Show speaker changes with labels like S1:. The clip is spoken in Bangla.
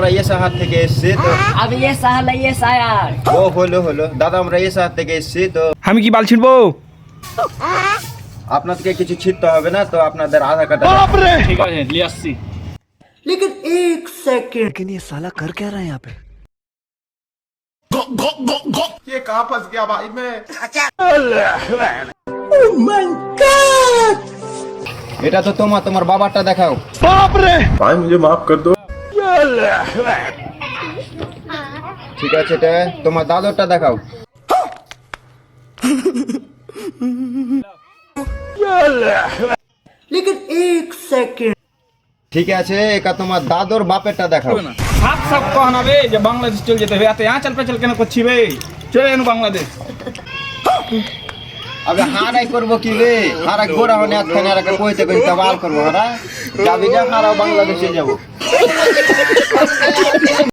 S1: আমরা এই শহর থেকে এসেছি তো।
S2: अभी ये साल है ये सायर।
S1: ও হলো হলো দাদা, আমরা এই শহর থেকে এসেছি তো।
S3: আমি কি বাল ছিড়বো?
S1: আপনাদেরকে কিছু ছিটতে হবে না তো, আপনাদের আধার কার্ড
S3: ঠিক আছে নিয়ে আসছি।
S4: लेकिन ये साला कर क्या रहा है यहाँ पे?
S5: ये कहाँ फंस गया भाई मैं।
S1: এটা তো তোমার বাবারটা দেখাও।
S5: भाई मुझे माफ कर दो।
S1: ঠিক আছে, এটা তোমার দাদরটা দেখাও। ঠিক আছে, এটা তোমার দাদর বাপেরটা দেখাও।
S3: সাপ সাপ কহনাবে যে বাংলাদেশ চলে যেতে হবে, এত আঁচাল পেঁচাল কেন করছি বে? চলে এনো বাংলাদেশ।
S1: আবে হারাই করবো কি রে? হারা গোড়া হনে একখানে আর একটা কইতে কইতে বাল করবো। হারা যাবি যা, হারাও বাংলাদেশে যাবো।